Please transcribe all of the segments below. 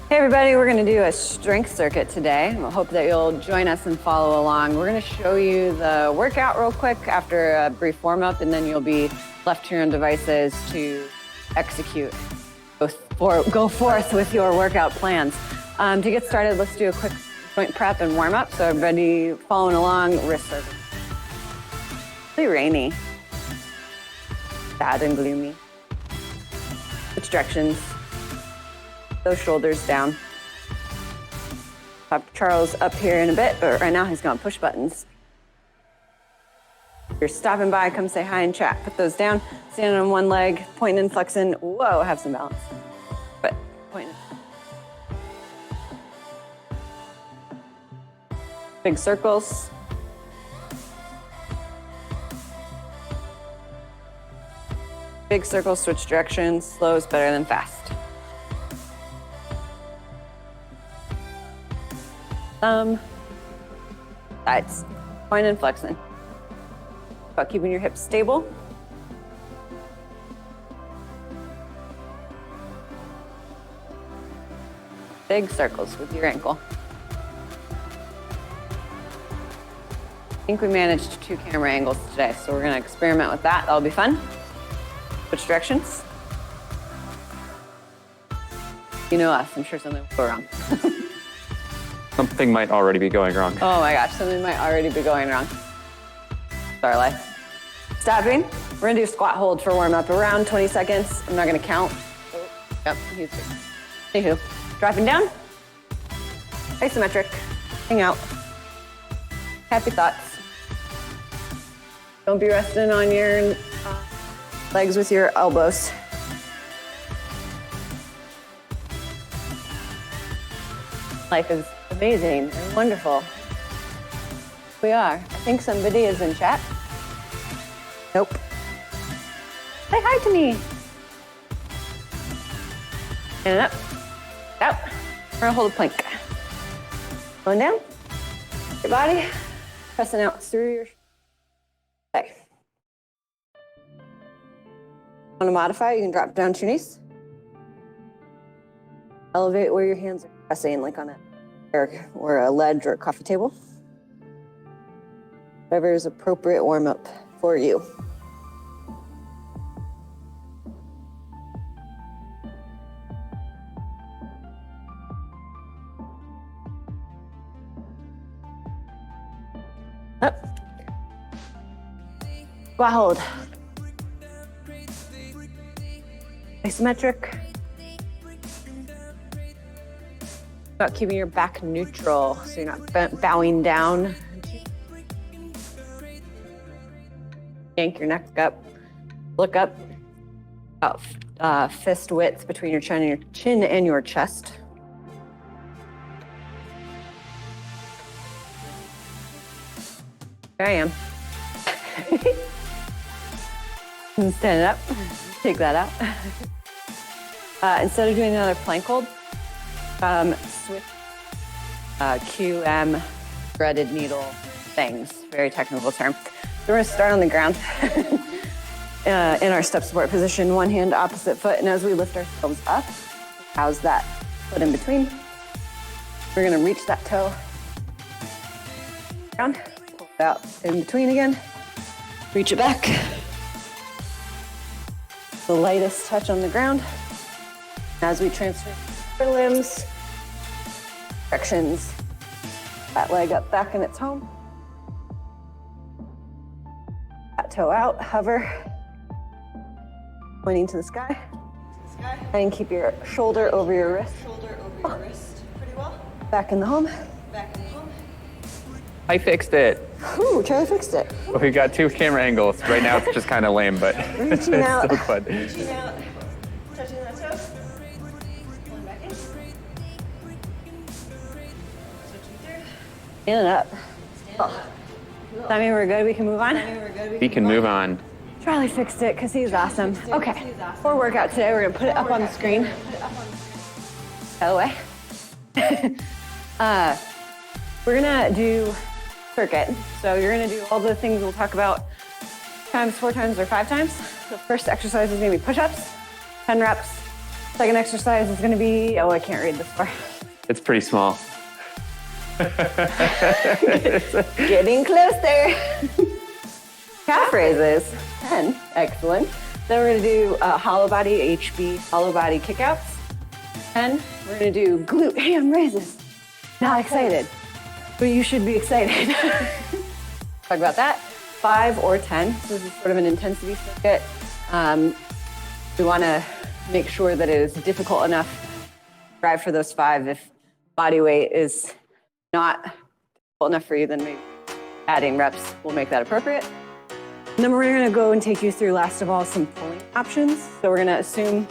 Hey everybody, we're gonna do a strength circuit today. I hope that you'll join us and follow along. We're gonna show you the workout real quick after a brief warm up, and then you'll be left to your own devices to execute. Go forth with your workout plans. To get started, let's do a quick joint prep and warm up. So everybody following along, wrists are really rainy, sad and gloomy. Which directions? Those shoulders down. Have Charles up here in a bit, but right now he's gonna push buttons. If you're stopping by, come say hi and chat. Put those down, standing on one leg, pointing and flexing. Whoa, have some balance. But pointing. Big circles. Big circles, switch directions. Slow is better than fast. Sides, point and flexing. About keeping your hips stable. Big circles with your ankle. I think we managed 2 camera angles today, so we're gonna experiment with that. That'll be fun. Switch directions. You know us, I'm sure something will go wrong. Something might already be going wrong. Oh my gosh, something might already be going wrong. It's our life. Stopping. We're gonna do squat hold for warm up, around 20 seconds. I'm not gonna count. Oh, yep, he's good. Anywho, dropping down. Isometric. Hang out. Happy thoughts. Don't be resting on your legs with your elbows. Life is amazing and wonderful. We are. I think somebody is in chat. Nope. Say hi to me. And up, out. We're gonna hold a plank. Going down. Your body, pressing out through your leg. Want to modify? You can drop down to your knees. Elevate where your hands are pressing, like on a chair or a ledge or a coffee table. Whatever is appropriate warm up for you. Up. Squat hold. Isometric. About keeping your back neutral so you're not bowing down. Yank your neck up. Look up. About fist width between your chin and your chest. There I am. Stand up. Take that out. Instead of doing another plank hold, switch QM threaded needle things, very technical term. So we're gonna start on the ground in our step support position, one hand opposite foot, and as we lift ourselves up, how's that foot in between? We're gonna reach that toe down, pull it out in between again, reach it back. The lightest touch on the ground. As we transfer our limbs, directions, that leg up back in its home. That toe out, hover, pointing to the sky. And keep your shoulder over your wrist. Pretty well. Back in the home. I fixed it. Ooh, Charlie fixed it. We got 2 camera angles. Right now it's just kind of lame, but it's Reaching out. still fun. Reaching out, touching that toe. Pulling back in. Switching through. Stand up. Does that mean we're good? We can move on? We can move on. Charlie fixed it because he's awesome. Okay, for workout today, we're gonna put it up on the screen. Out of the way. We're gonna do circuit. So you're gonna do all the things we'll talk about times, 4 times, or 5 times. The first exercise is gonna be push-ups, 10 reps, Second exercise is gonna be, oh, I can't read this far. It's pretty small. Getting closer. Calf raises, 10, excellent. Then we're gonna do Hollowbody, HB, Hollowbody kickouts. 10, we're gonna do glute ham raises. Not excited, but you should be excited. Talk about that. 5 or 10, so this is sort of an intensity circuit. We wanna make sure that it is difficult enough to strive for those 5. If body weight is not difficult enough for you, then maybe adding reps will make that appropriate. And then we're gonna go and take you through, last of all, some pulling options. So we're gonna assume,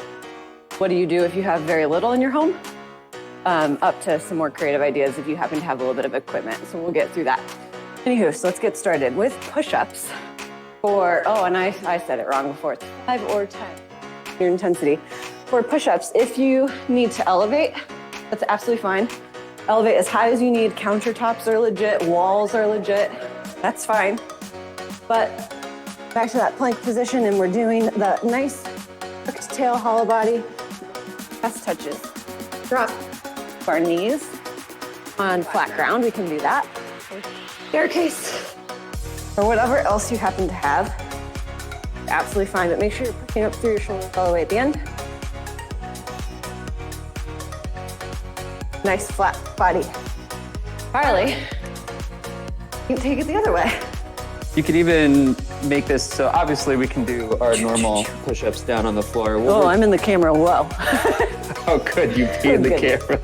what do you do if you have very little in your home? Up to some more creative ideas if you happen to have a little bit of equipment. So we'll get through that. Anywho, so let's get started with push-ups for, oh, and I said it wrong before. It's 5 or 10, your intensity. For push-ups, if you need to elevate, that's absolutely fine. Elevate as high as you need. Countertops are legit, walls are legit. That's fine. But back to that plank position, and we're doing the nice tucked tail hollow body, chest touches. Drop our knees on flat ground. We can do that. Staircase, or whatever else you happen to have. Absolutely fine, but make sure you're pushing up through your shoulders all the way at the end. Nice flat body. Charlie, you can take it the other way. You could even make this, so obviously we can do our normal push-ups down on the floor. Oh, I'm in the camera low. Oh, good, you be in the camera.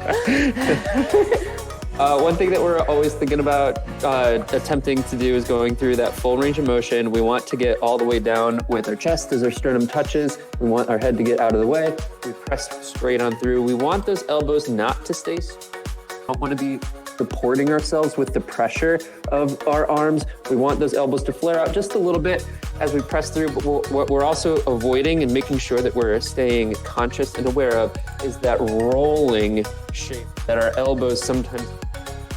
One thing that we're always thinking about attempting to do is going through that full range of motion. We want to get all the way down with our chest as our sternum touches. We want our head to get out of the way. We press straight on through. We want those elbows not to stay. We don't want to be supporting ourselves with the pressure of our arms. We want those elbows to flare out just a little bit as we press through, but what we're also avoiding and making sure that we're staying conscious and aware of is that rolling shape that our elbows sometimes,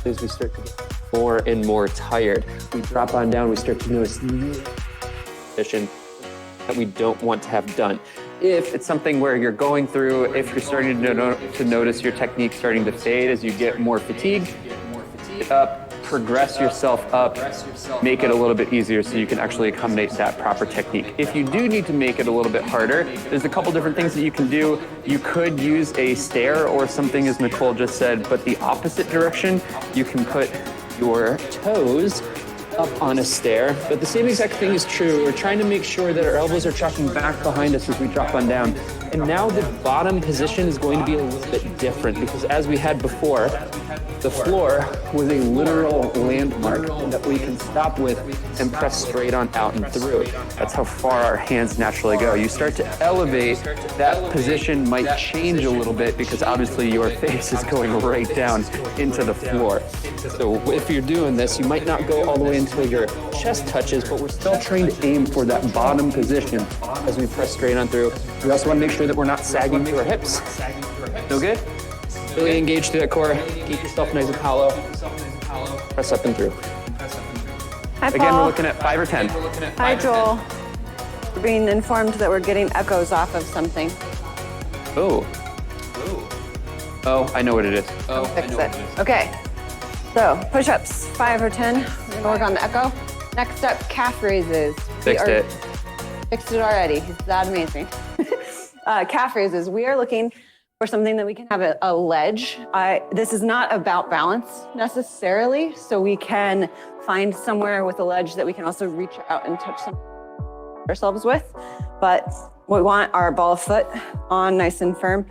as we start to get more and more tired, we drop on down, we start to notice position that we don't want to have done. If it's something where you're going through, if you're starting to notice your technique starting to fade as you get more fatigued, progress yourself up, make it a little bit easier so you can actually accommodate that proper technique. If you do need to make it a little bit harder, there's a couple different things that you can do. You could use a stair or something, as Nicole just said, but the opposite direction. You can put your toes up on a stair, but the same exact thing is true. We're trying to make sure that our elbows are tracking back behind us as we drop on down. And now the bottom position is going to be a little bit different because as we had before, the floor was a literal landmark that we can stop with and press straight on out and through. That's how far our hands naturally go. You start to elevate, that position might change a little bit because obviously your face is going right down into the floor. So if you're doing this, you might not go all the way until your chest touches, but we're still trying to aim for that bottom position as we press straight on through. We also want to make sure that we're not sagging through our hips. Feel good? Really engage through that core. Keep yourself nice and hollow. Press up and through. Hi, Paul. Again, we're looking at 5 or 10. Hi, Joel. We're being informed that we're getting echoes off of something. Oh. Oh, I know what it is. Fix it. Okay. So push-ups, 5 or 10. We're gonna work on the echo. Next up, calf raises. Fixed it. Fixed it already. He's that amazing. Calf raises. We are looking for something that we can have a ledge. This is not about balance necessarily, so we can find somewhere with a ledge that we can also reach out and touch ourselves with. But we want our ball of foot on nice and firm.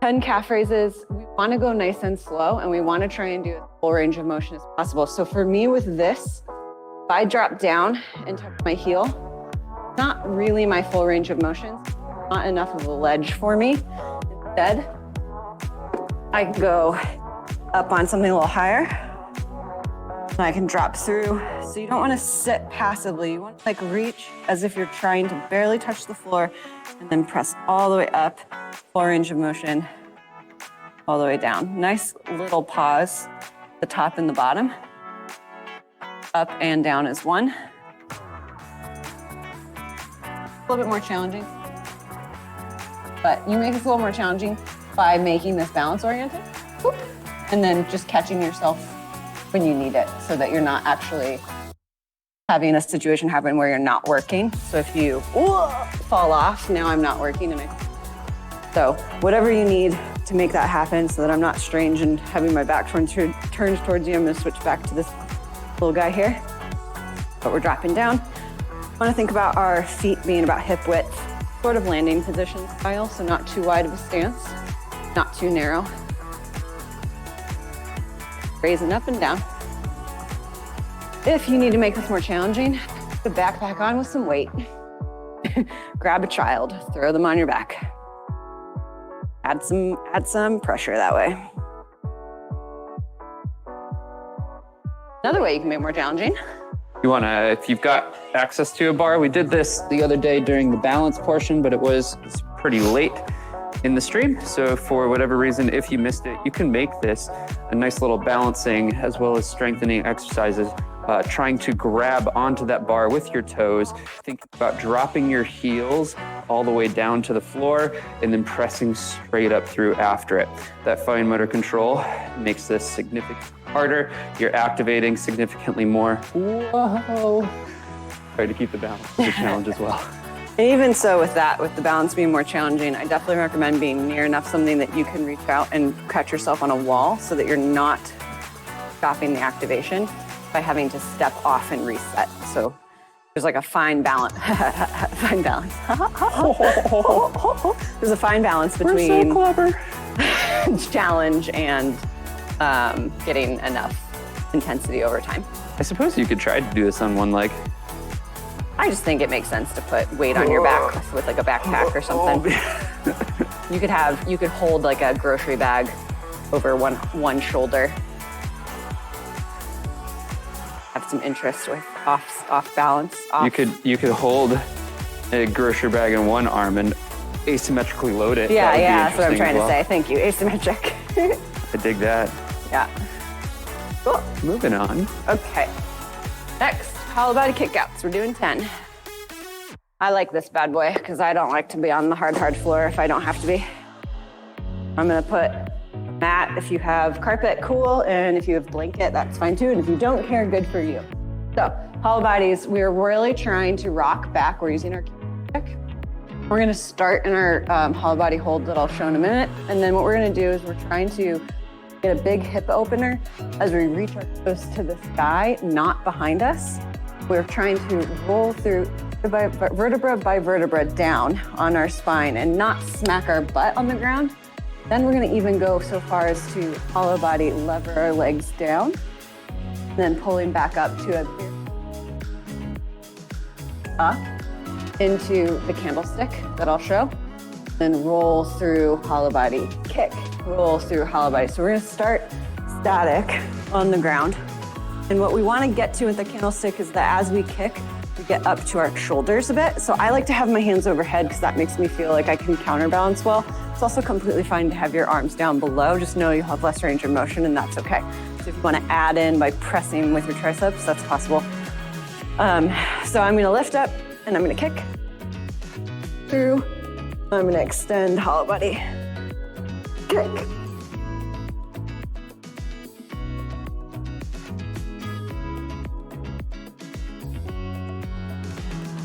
10 calf raises, we want to go nice and slow, and we want to try and do a full range of motion as possible. So for me with this, if I drop down and touch my heel, not really my full range of motion, not enough of a ledge for me. Instead, I can go up on something a little higher, and I can drop through. So you don't want to sit passively. You want to like reach as if you're trying to barely touch the floor, and then press all the way up, full range of motion, all the way down. Nice little pause, the top and the bottom. Up and down is one. A little bit more challenging. But you make this a little more challenging by making this balance oriented, whoop, and then just catching yourself when you need it so that you're not actually having a situation happen where you're not working. So if you fall off, now I'm not working. So whatever you need to make that happen so that I'm not strange and having my back turned towards you, I'm gonna switch back to this little guy here. But we're dropping down. I wanna think about our feet being about hip width, sort of landing position style, so not too wide of a stance, not too narrow. Raising up and down. If you need to make this more challenging, put the backpack on with some weight. Grab a child, throw them on your back. Add some pressure that way. Another way you can make it more challenging. You wanna, if you've got access to a bar, we did this the other day during the balance portion, but it's pretty late in the stream. So for whatever reason, if you missed it, you can make this a nice little balancing as well as strengthening exercises. Trying to grab onto that bar with your toes. Think about dropping your heels all the way down to the floor and then pressing straight up through after it. That fine motor control makes this significantly harder. You're activating significantly more. Whoa. Try to keep the balance. It's a challenge as well. And even so with the balance being more challenging, I definitely recommend being near enough something that you can reach out and catch yourself on a wall so that you're not stopping the activation by having to step off and reset. So there's like a fine balance. Fine balance. There's a fine balance between challenge and getting enough intensity over time. I suppose you could try to do this on one leg. I just think it makes sense to put weight on your back with like a backpack or something. You could hold like a grocery bag over one shoulder. Have some interest with off balance. You could hold a grocery bag in one arm and asymmetrically load it. Yeah, that's what I'm trying to say. Thank you, asymmetric. I dig that. Yeah. Cool. Moving on. Okay. Next, Hollowbody kickouts. We're doing 10. I like this bad boy because I don't like to be on the hard floor if I don't have to be. I'm gonna put mat, if you have carpet, cool, and if you have blanket, that's fine too, and if you don't care, good for you. So, Hollowbodies, we're really trying to rock back. We're using our kick. We're gonna start in our Hollowbody hold that I'll show in a minute, and then what we're gonna do is we're trying to get a big hip opener as we reach our toes to the sky, not behind us. We're trying to roll through vertebra by vertebra down on our spine and not smack our butt on the ground. Then we're gonna even go so far as to Hollowbody, lever our legs down, then pulling back up to up into the candlestick that I'll show, then roll through Hollowbody, kick, roll through Hollowbody. So we're gonna start static on the ground. And what we wanna get to with the candlestick is that as we kick, we get up to our shoulders a bit. So I like to have my hands overhead because that makes me feel like I can counterbalance well. It's also completely fine to have your arms down below. Just know you'll have less range of motion and that's okay. So if you wanna add in by pressing with your triceps, that's possible. So I'm gonna lift up and I'm gonna kick through. I'm gonna extend Hollowbody, kick.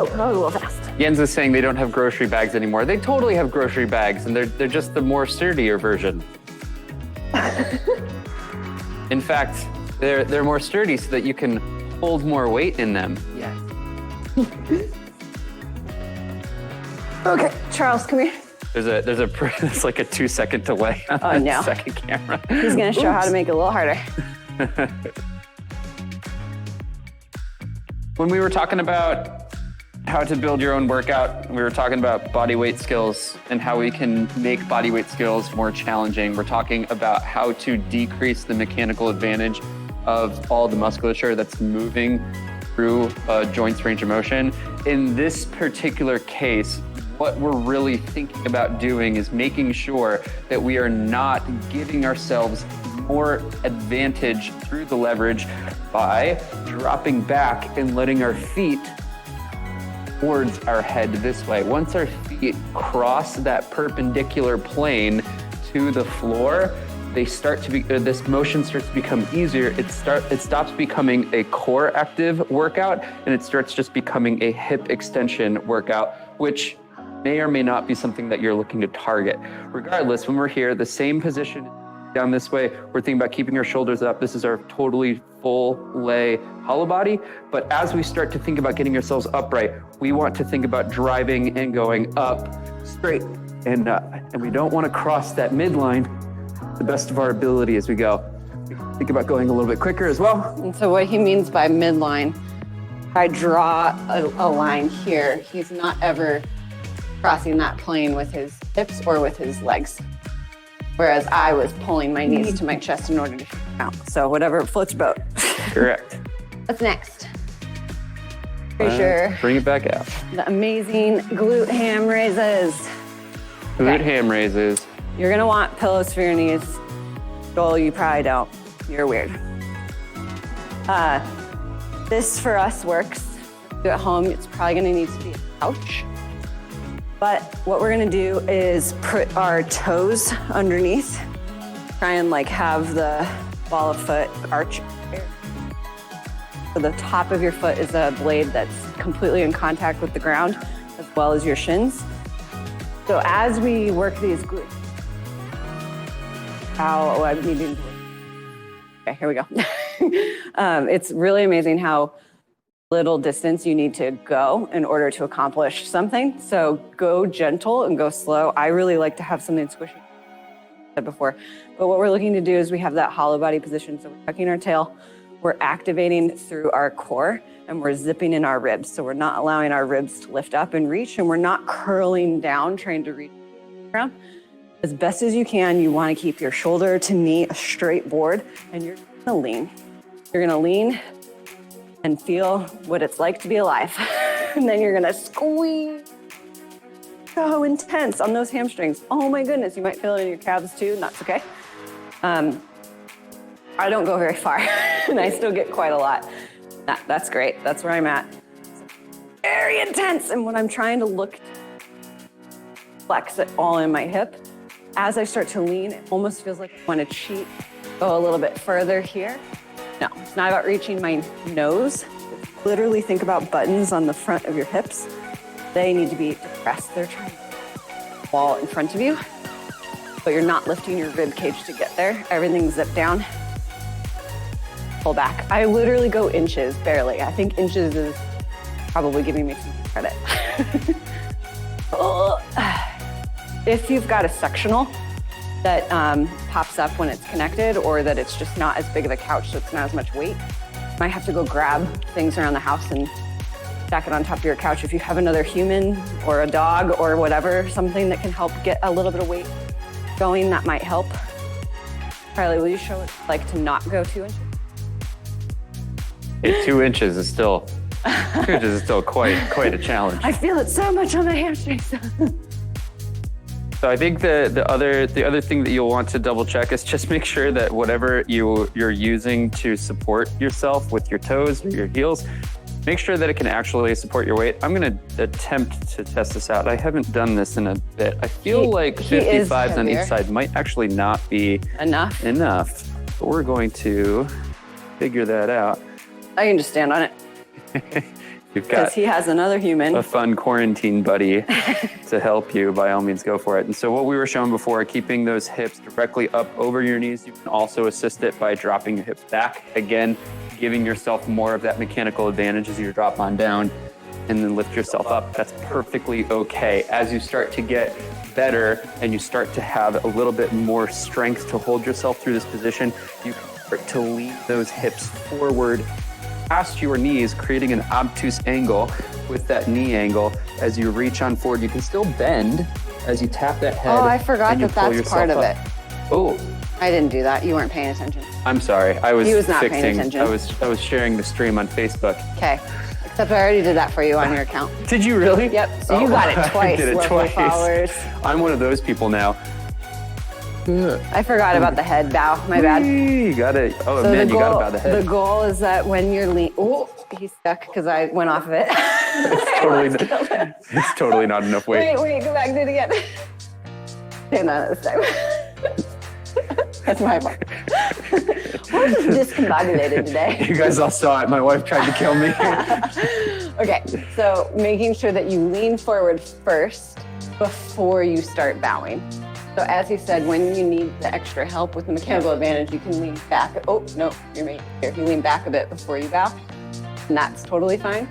Oh, that was a little fast. Jens is saying they don't have grocery bags anymore. They totally have grocery bags, and they're just the more sturdier version. In fact, they're more sturdy so that you can hold more weight in them. Yes. Okay, Charles, come here. There's like a 2-second delay on Oh, no. the second camera. He's gonna show how to make it a little harder. When we were talking about how to build your own workout, we were talking about body weight skills and how we can make body weight skills more challenging. We're talking about how to decrease the mechanical advantage of all the musculature that's moving through a joint's range of motion. In this particular case, what we're really thinking about doing is making sure that we are not giving ourselves more advantage through the leverage by dropping back and letting our feet towards our head this way. Once our feet cross that perpendicular plane to the floor, they start to be, this motion starts to become easier. It stops becoming a core active workout, and it starts just becoming a hip extension workout, which may or may not be something that you're looking to target. Regardless, when we're here, the same position down this way, we're thinking about keeping our shoulders up. This is our totally full lay hollow body. But as we start to think about getting ourselves upright, we want to think about driving and going up, straight, and we don't want to cross that midline the best of our ability as we go. Think about going a little bit quicker as well. And so what he means by midline, if I draw a line here, he's not ever crossing that plane with his hips or with his legs. Whereas I was pulling my knees to my chest in order to count. So whatever floats your boat. Correct. What's next? Pretty sure. Bring it back out. The amazing glute ham raises. Glute ham raises. You're gonna want pillows for your knees. Joel, you probably don't. You're weird. This for us works. Do at home, it's probably gonna need to be a couch. But what we're gonna do is put our toes underneath. Try and like have the ball of foot arch. So the top of your foot is a blade that's completely in contact with the ground, as well as your shins. So as we work these glutes, I'm needing to. Okay, here we go. It's really amazing how little distance you need to go in order to accomplish something. So go gentle and go slow. I really like to have something squishy, I said before. But what we're looking to do is we have that hollow body position. So we're tucking our tail, we're activating through our core, and we're zipping in our ribs. So we're not allowing our ribs to lift up and reach, and we're not curling down, trying to reach the ground. As best as you can, you want to keep your shoulder to knee a straight board, and you're gonna lean. You're gonna lean and feel what it's like to be alive. And then you're gonna squeeze. So intense on those hamstrings. Oh my goodness, you might feel it in your calves too, and that's okay. I don't go very far, and I still get quite a lot. That's great, that's where I'm at. Very intense, and when I'm trying to look, flex it all in my hip, as I start to lean, it almost feels like I want to cheat, go a little bit further here. No, it's not about reaching my nose. Literally think about buttons on the front of your hips. They need to be depressed. They're trying to wall in front of you, but you're not lifting your rib cage to get there. Everything's zipped down. Pull back. I literally go inches, barely. I think inches is probably giving me some credit. If you've got a sectional that pops up when it's connected, or that it's just not as big of a couch, so it's not as much weight, you might have to go grab things around the house and stack it on top of your couch. If you have another human or a dog or whatever, something that can help get a little bit of weight going, that might help. Carly, will you show what it's like to not go 2 inches? Hey, 2 inches is still, 2 inches is still quite a challenge. I feel it so much on my hamstrings. So I think the other thing that you'll want to double check is just make sure that whatever you're using to support yourself with your toes or your heels, make sure that it can actually support your weight. I'm gonna attempt to test this out. I haven't done this in a bit. I feel like 55s on each side might actually not be enough. But we're going to figure that out. I can just stand on it. You've got, because he has another human, a fun quarantine buddy to help you. By all means, go for it. And so what we were showing before, keeping those hips directly up over your knees, you can also assist it by dropping your hips back. Again, giving yourself more of that mechanical advantage as you drop on down and then lift yourself up. That's perfectly okay. As you start to get better and you start to have a little bit more strength to hold yourself through this position, you can start to lean those hips forward past your knees, creating an obtuse angle with that knee angle. As you reach on forward, you can still bend as you tap that head. Oh, I forgot that that's part of it. Oh. I didn't do that. You weren't paying attention. I'm sorry. I was He was not fixing, paying attention. I was sharing the stream on Facebook. Okay. Except I already did that for you on your account. Did you really? Yep. So you got it twice. I did it twice. Followers. I'm one of those people now. I forgot about the head bow. My bad. You got it. Oh, so man, you got about the head. The goal is that when you're lean, oh, he's stuck because I went off of it. it's totally not enough weight. Wait, go back, do it again. Stand on it this time. That's my fault. We're just discombobulated today. You guys all saw it. My wife tried to kill me. Okay, so making sure that you lean forward first before you start bowing. So as you said, when you need the extra help with the mechanical advantage, you can lean back. Oh, no, you're right here. You lean back a bit before you bow, and that's totally fine.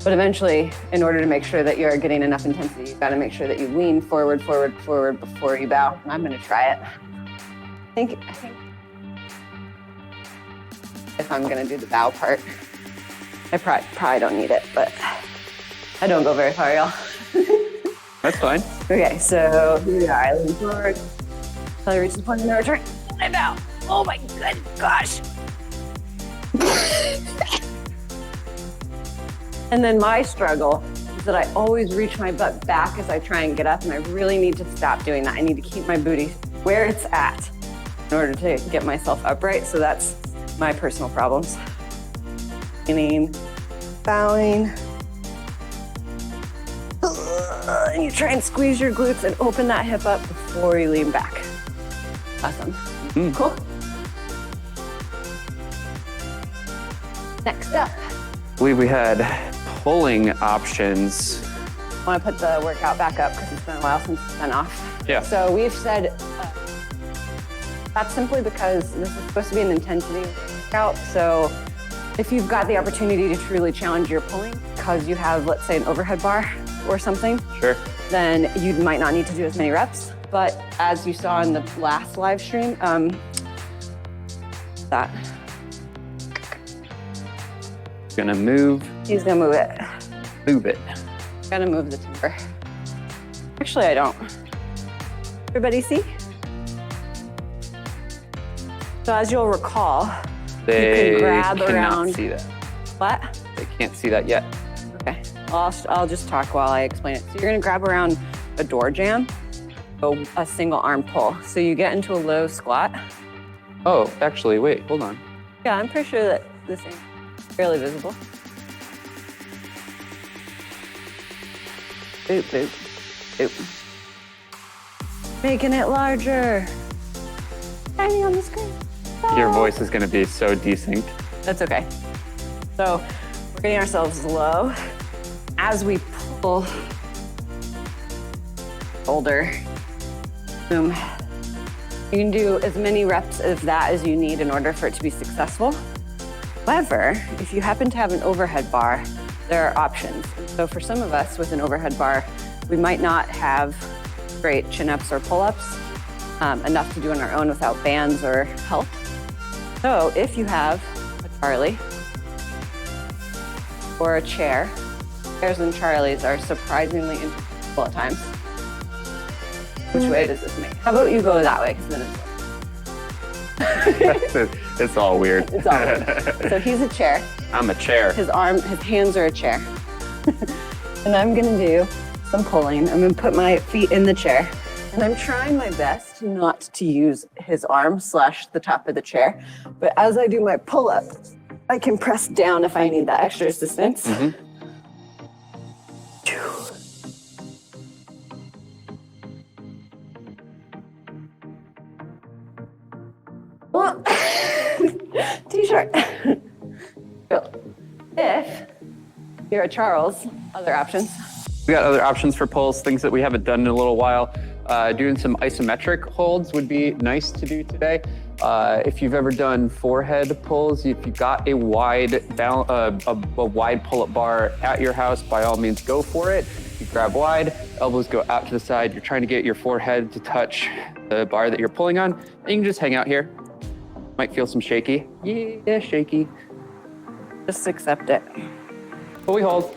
But eventually, in order to make sure that you're getting enough intensity, you've got to make sure that you lean forward before you bow. And I'm going to try it. I think if I'm going to do the bow part, I probably don't need it, but I don't go very far, y'all. That's fine. Okay, so here we are. I lean forward until I reach the point of no return. I bow. Oh my good gosh. And then my struggle is that I always reach my butt back as I try and get up, and I really need to stop doing that. I need to keep my booty where it's at in order to get myself upright. So that's my personal problems. Leaning, bowing. And you try and squeeze your glutes and open that hip up before you lean back. Awesome. Cool. Next up. I believe we had pulling options. I want to put the workout back up because it's been a while since it's been off. Yeah. So we've said that's simply because this is supposed to be an intensity workout. So if you've got the opportunity to truly challenge your pulling because you have, let's say, an overhead bar or something, Sure. then you might not need to do as many reps. But as you saw in the last live stream, that. Gonna move. He's gonna move it. Move it. Gotta move the timber. Actually, I don't. Everybody see? So as you'll recall, They you can grab cannot around. see that. What? They can't see that yet. Okay, I'll just talk while I explain it. So you're gonna grab around a door jamb, go a single arm pull. So you get into a low squat. Oh, actually, wait, hold on. Yeah, I'm pretty sure that this is fairly visible. Boop, boop, boop. Making it larger. Tiny on the screen. Your Oh. voice is gonna be so desynced. That's okay. So we're getting ourselves low. As we pull shoulder, boom. You can do as many reps of that as you need in order for it to be successful. However, if you happen to have an overhead bar, there are options. And so for some of us with an overhead bar, we might not have great chin-ups or pull-ups, enough to do on our own without bands or help. So if you have a Charlie or a chair, chairs and Charlies are surprisingly interesting at times. Which way does this make? How about you go that way, because then It's all weird. it's all weird. So he's a chair. I'm a chair. His hands are a chair. And I'm gonna do some pulling. I'm gonna put my feet in the chair. And I'm trying my best not to use his arm / the top of the chair. But as I do my pull-up, I can press down if I need that extra assistance. Mm-hmm. Well, t-shirt. Cool. If you're a Charles, other options. We got other options for pulls, things that we haven't done in a little while. Doing some isometric holds would be nice to do today. If you've ever done forehead pulls, if you've got a wide pull-up bar at your house, by all means go for it. You grab wide, elbows go out to the side. You're trying to get your forehead to touch the bar that you're pulling on. And you can just hang out here. Might feel some shaky. Yeah, shaky. Just accept it. But we hold.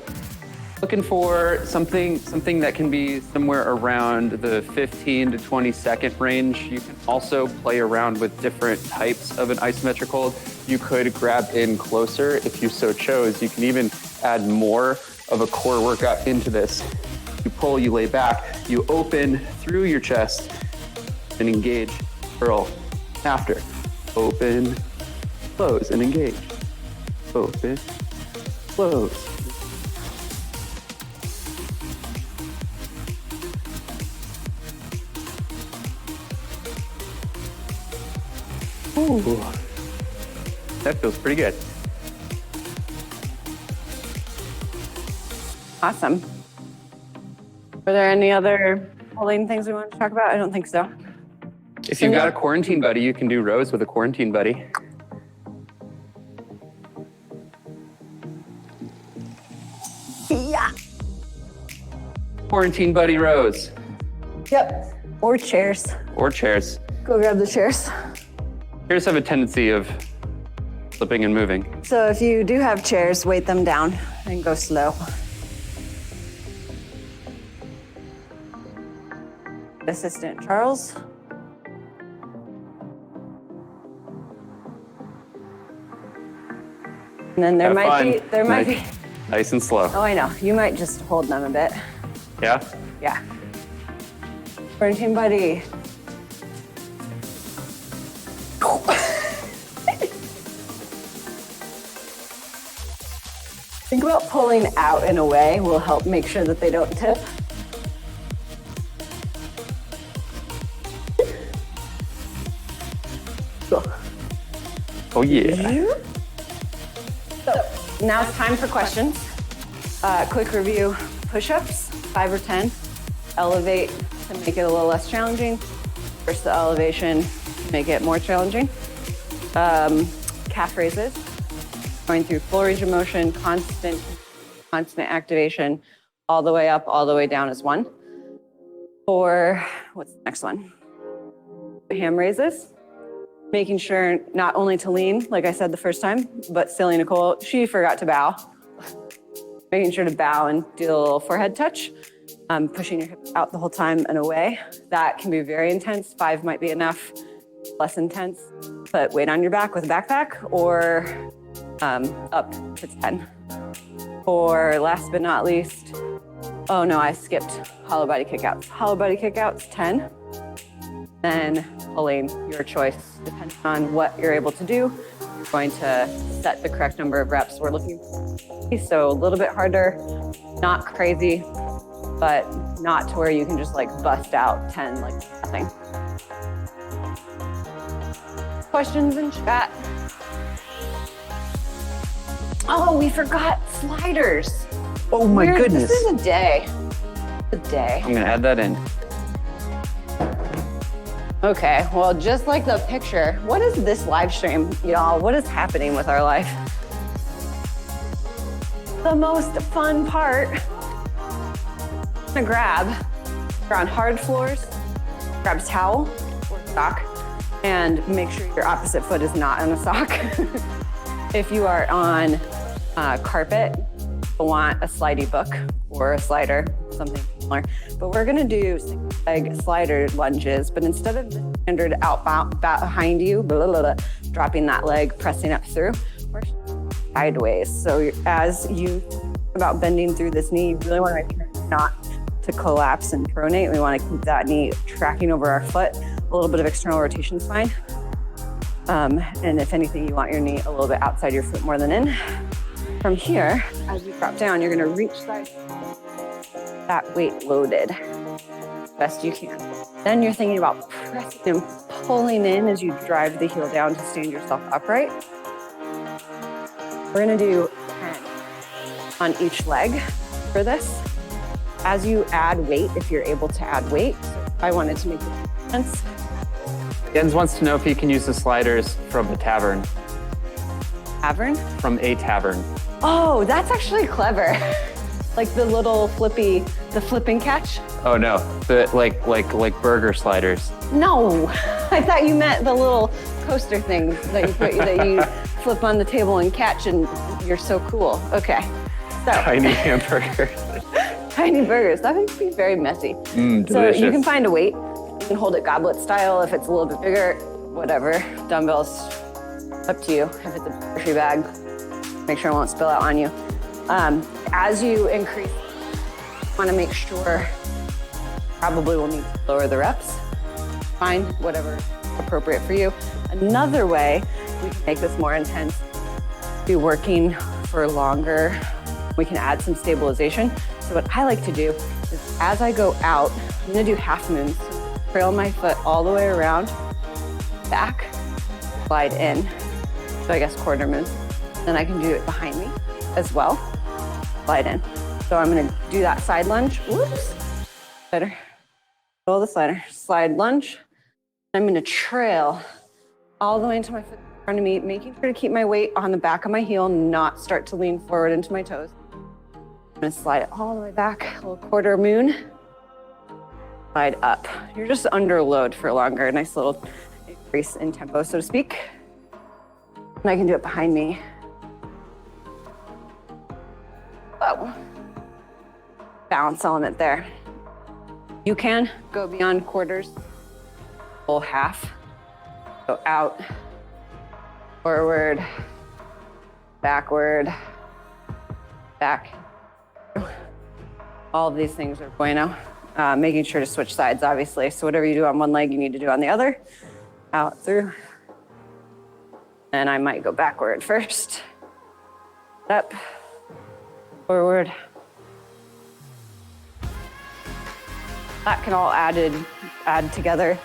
Looking for something that can be somewhere around the 15 to 20 second range. You can also play around with different types of an isometric hold. You could grab in closer if you so chose. You can even add more of a core workout into this. You pull, you lay back, you open through your chest and engage, curl. After, open, close and engage. Open, close. Ooh. That feels pretty good. Awesome. Are there any other pulling things we want to talk about? I don't think so. If you've got a quarantine buddy, you can do rows with a quarantine buddy. Yeah. Quarantine buddy rows. Yep. Or chairs. Or chairs. Go grab the chairs. Chairs have a tendency of flipping and moving. So if you do have chairs, weight them down and go slow. Assistant Charles. And then there might be. Nice and slow. Oh, I know. You might just hold them a bit. Yeah? Yeah. Quarantine buddy. Think about pulling out in a way will help make sure that they don't tip. Cool. Oh, yeah. So now it's time for questions. Quick review, push-ups, 5 or 10. Elevate to make it a little less challenging. Versus the elevation to make it more challenging. Calf raises, going through full range of motion, constant activation, all the way up, all the way down is 1. For, what's the next one? Ham raises. Making sure not only to lean, like I said the first time, but silly Nicole, she forgot to bow. Making sure to bow and do a little forehead touch. Pushing your hips out the whole time and away. That can be very intense. 5 might be enough, less intense. Put weight on your back with a backpack or up to 10. For last but not least, oh no, I skipped hollow body kickouts. Hollow body kickouts, 10. Then pulling, your choice, depending on what you're able to do. You're going to set the correct number of reps we're looking for. So a little bit harder, not crazy, but not to where you can just like bust out 10 like nothing. Questions in chat? Oh, we forgot sliders. Oh my goodness. This is a day. A day. I'm gonna add that in. Okay, well, just like the picture, what is this live stream, y'all? What is happening with our life? The most fun part, I'm gonna grab, you're on hard floors, grab a towel or sock, and make sure your opposite foot is not on a sock. If you are on carpet, you'll want a slidey book or a slider, something similar. But we're gonna do leg slider lunges, but instead of the standard out behind you, dropping that leg, pressing up through, we're sideways. So as you think about bending through this knee, you really wanna make sure not to collapse and pronate. We wanna keep that knee tracking over our foot, a little bit of external rotation is fine. And if anything, you want your knee a little bit outside your foot more than in. From here, as you drop down, you're gonna reach side, that weight loaded best you can. Then you're thinking about pressing and pulling in as you drive the heel down to stand yourself upright. We're gonna do 10 on each leg for this. As you add weight, if you're able to add weight, I wanted to make it sense. Jens wants to know if he can use the sliders from a tavern. Tavern? From a tavern. Oh, that's actually clever. Like the little flippy, the flip and catch? Oh no, the like burger sliders. No, I thought you meant the little coaster things that you flip on the table and catch, and you're so cool. Okay, so. Tiny hamburgers. Tiny burgers, that would be very messy. Delicious. So you can find a weight. You can hold it goblet style if it's a little bit bigger, whatever. Dumbbells, up to you. If it's a grocery bag, make sure it won't spill out on you. As you increase, you want to make sure, probably will need to lower the reps. Find whatever appropriate for you. Another way we can make this more intense, be working for longer. We can add some stabilization. So what I like to do is as I go out, I'm gonna do half moons. Trail my foot all the way around, back, slide in. So I guess quarter moon. Then I can do it behind me as well. Slide in. So I'm gonna do that side lunge. Whoops. Slider. Roll the slider. Slide lunge. I'm gonna trail all the way into my foot in front of me, making sure to keep my weight on the back of my heel, not start to lean forward into my toes. I'm gonna slide it all the way back, a little quarter moon. Slide up. You're just under load for longer. A nice little increase in tempo, so to speak. And I can do it behind me. Whoa. Balance element there. You can go beyond quarters, full half. Go out, forward, backward, back. All of these things are bueno. Making sure to switch sides, obviously. So whatever you do on one leg, you need to do on the other. Out, through. And I might go backward first. Up, forward. That can all add together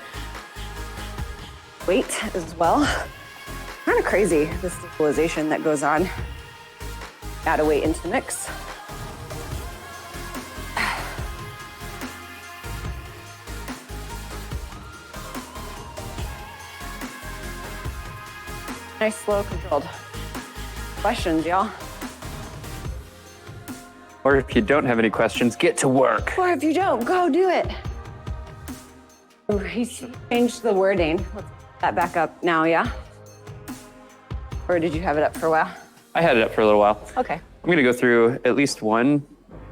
weight as well. Kind of crazy, the stabilization that goes on. Add a weight into the mix. Nice, slow, controlled. Questions, y'all? Or if you don't have any questions, get to work. Or if you don't, go do it. Ooh, he's changed the wording. Let's put that back up now, yeah? Or did you have it up for a while? I had it up for a little while. Okay. I'm gonna go through at least one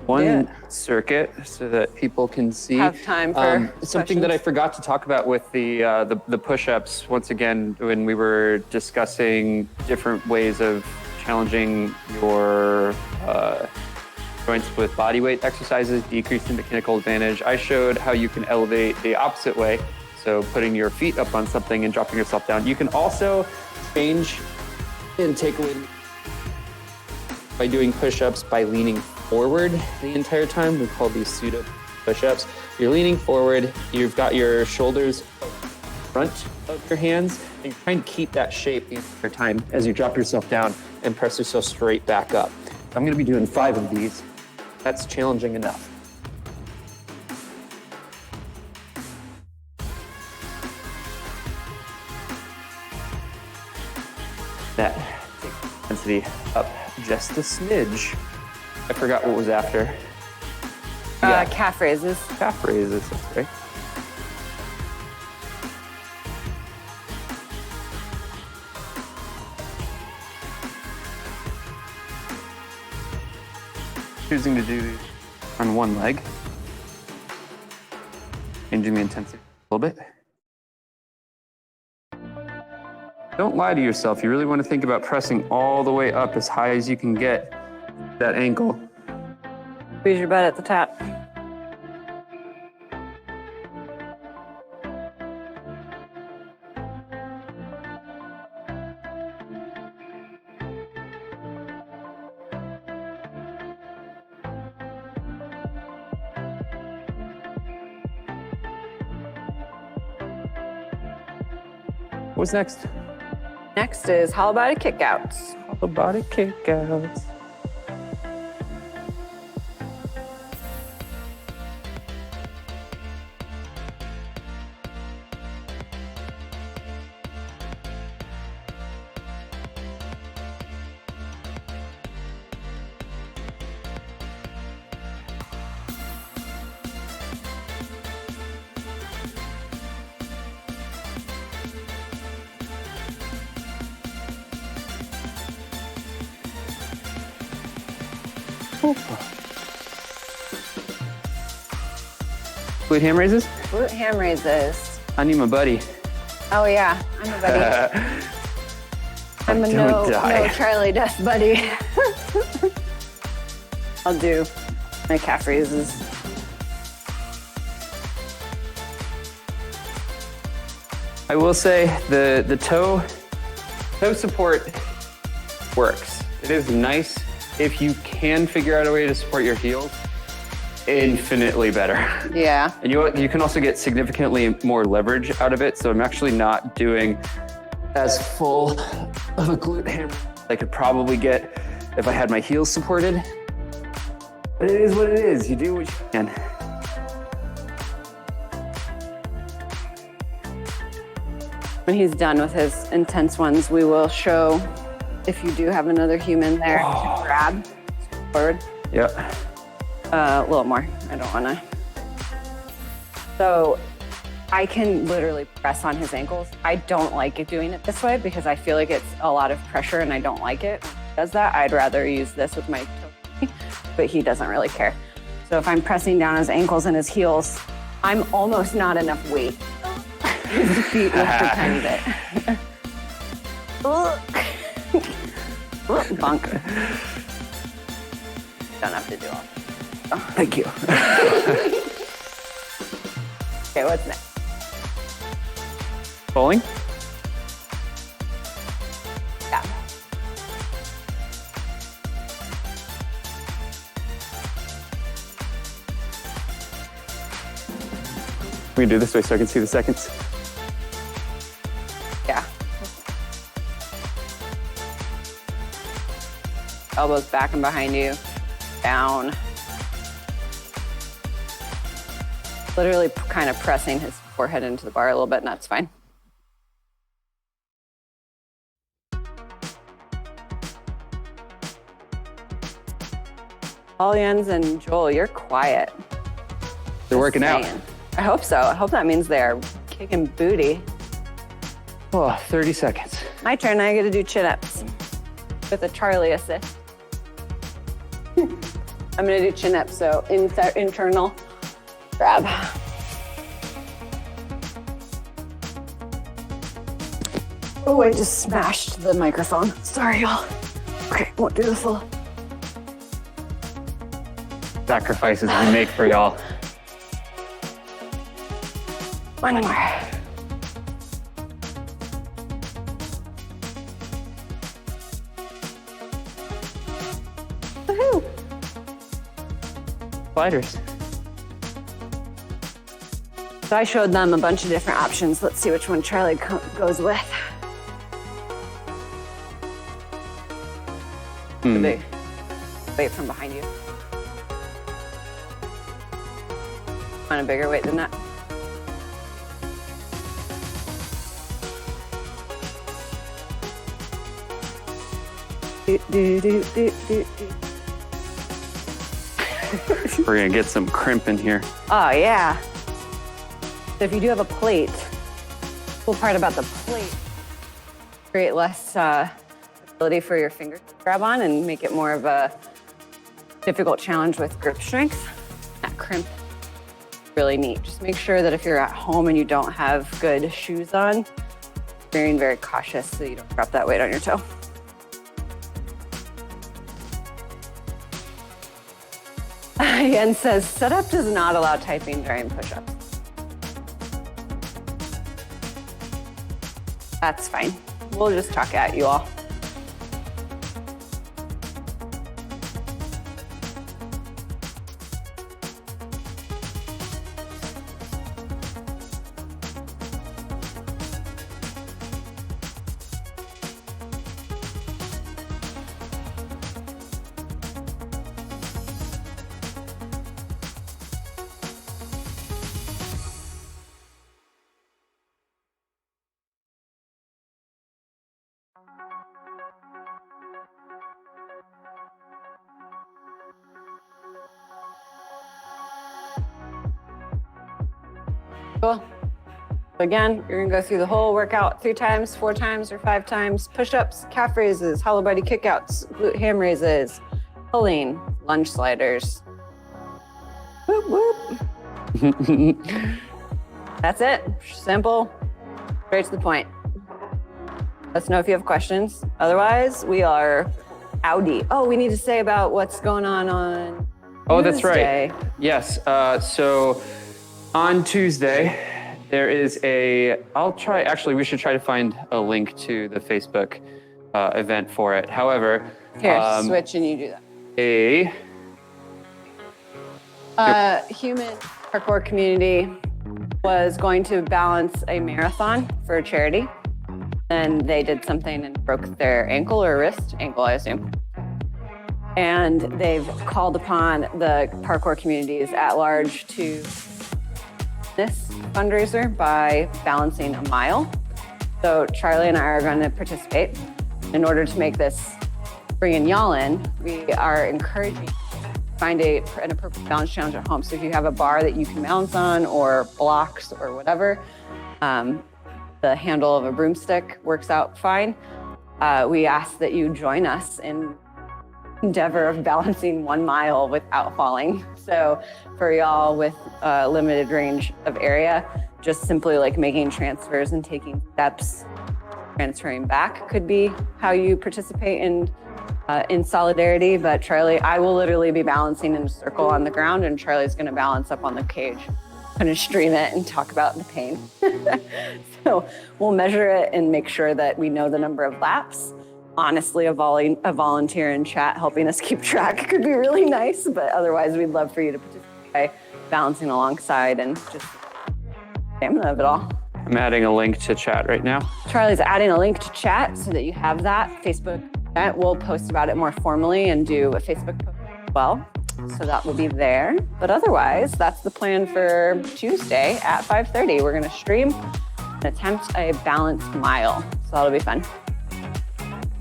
Yeah. circuit so that people can see. Have time for something that I questions. forgot to talk about with the push-ups. Once again, when we were discussing different ways of challenging your joints with body weight exercises, decreasing mechanical advantage, I showed how you can elevate the opposite way. So putting your feet up on something and dropping yourself down. You can also change and take away by doing push-ups by leaning forward the entire time. We call these pseudo push-ups. You're leaning forward, you've got your shoulders front of your hands, and you're trying to keep that shape the entire time as you drop yourself down and press yourself straight back up. I'm gonna be doing 5 of these. That's challenging enough. That takes the intensity up just a smidge. I forgot what was after. Calf raises. Calf raises, that's right. Choosing to do these on one leg. Changing the intensity a little bit. Don't lie to yourself. You really want to think about pressing all the way up as high as you can get that ankle. Squeeze your butt at the top. What's next? Next is Hollowbody kickouts. Hollowbody kickouts. Glute ham raises? Glute ham raises. I need my buddy. Oh yeah, I'm a buddy. I'm a Don't die. no Charlie Death buddy. I'll do my calf raises. I will say the toe support works. It is nice if you can figure out a way to support your heels. Infinitely better. Yeah. And you can also get significantly more leverage out of it. So I'm actually not doing as full of a glute hammer I could probably get if I had my heels supported. But it is what it is. You do what you can. When he's done with his intense ones, we will show if you do have another human there to grab forward. Yeah. A little more. I don't want to. So I can literally press on his ankles. I don't like it doing it this way because I feel like it's a lot of pressure and I don't like it. When he does that, I'd rather use this with my toe, but he doesn't really care. So if I'm pressing down his ankles and his heels, I'm almost not enough weight. His feet lift a tiny bit. Bunk. Don't have to do all that. Oh, thank you. Okay, what's next? Bowling? Yeah. We can do this way so I can see the seconds. Yeah. Elbows back and behind you. Down. Literally kind of pressing his forehead into the bar a little bit, and that's fine. Paul Jens and Joel, you're quiet. They're working out. I hope so. I hope that means they're kicking booty. Oh, 30 seconds. My turn. I get to do chin-ups with a Charlie assist. I'm going to do chin-ups, so internal grab. Oh, I just smashed the microphone. Sorry, y'all. Okay, won't do the full. Sacrifices we make for y'all. One more. Woohoo! Sliders. So I showed them a bunch of different options. Let's see which one Charlie goes with. Big weight from behind you. Want a bigger weight than that? We're gonna get some crimp in here. Oh yeah. So if you do have a plate, the cool part about the plate, create less ability for your fingers to grab on and make it more of a difficult challenge with grip strength. That crimp is really neat. Just make sure that if you're at home and you don't have good shoes on, being very cautious so you don't drop that weight on your toe. Yen says, setup does not allow typing during push-ups. That's fine. We'll just talk at you all. Cool. Again, you're gonna go through the whole workout 3 times, 4 times, or 5 times. Push-ups, calf raises, Hollowbody kickouts, glute ham raises, pulling, lunge sliders. Whoop, whoop. That's it. Simple, straight to the point. Let us know if you have questions. Otherwise, we are outie. Oh, we need to say about what's going on Oh, that's Tuesday. right. Yes. So on Tuesday, there is actually, we should try to find a link to the Facebook event for it. However, Here, switch and you do that. Human parkour community was going to balance a marathon for charity. Then they did something and broke their ankle or wrist, ankle, I assume. And they've called upon the parkour communities at large to this fundraiser by balancing a mile. So Charlie and I are going to participate. In order to make this, bringing y'all in, we are encouraging you to find an appropriate balance challenge at home. So if you have a bar that you can balance on or blocks or whatever, the handle of a broomstick works out fine. We ask that you join us in endeavor of balancing 1 mile without falling. So for y'all with a limited range of area, just simply like making transfers and taking steps, transferring back could be how you participate in solidarity. But Charlie, I will literally be balancing in a circle on the ground, and Charlie's going to balance up on the cage. I'm going to stream it and talk about the pain. So we'll measure it and make sure that we know the number of laps. Honestly, a volunteer in chat helping us keep track could be really nice, but otherwise we'd love for you to participate by balancing alongside and just stamina of it all. I'm adding a link to chat right now. Charlie's adding a link to chat so that you have that. Facebook event, we'll post about it more formally and do a Facebook post as well. So that will be there. But otherwise, that's the plan for Tuesday at 5:30. We're going to stream and attempt a balanced mile. So that'll be fun.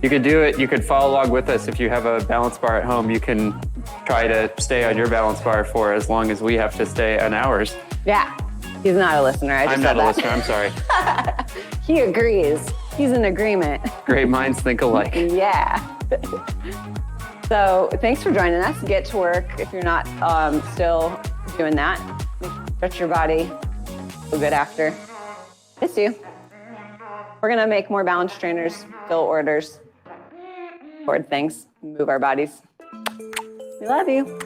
You could do it. You could follow along with us. If you have a balance bar at home, you can try to stay on your balance bar for as long as we have to stay on ours. Yeah. He's not a listener. I'm not a listener. I'm sorry. He agrees. He's in agreement. Great minds think alike. Yeah. So thanks for joining us. Get to work if you're not still doing that. Stretch your body. Feel good after. Miss you. We're going to make more balance trainers, fill orders, record things, move our bodies. We love you.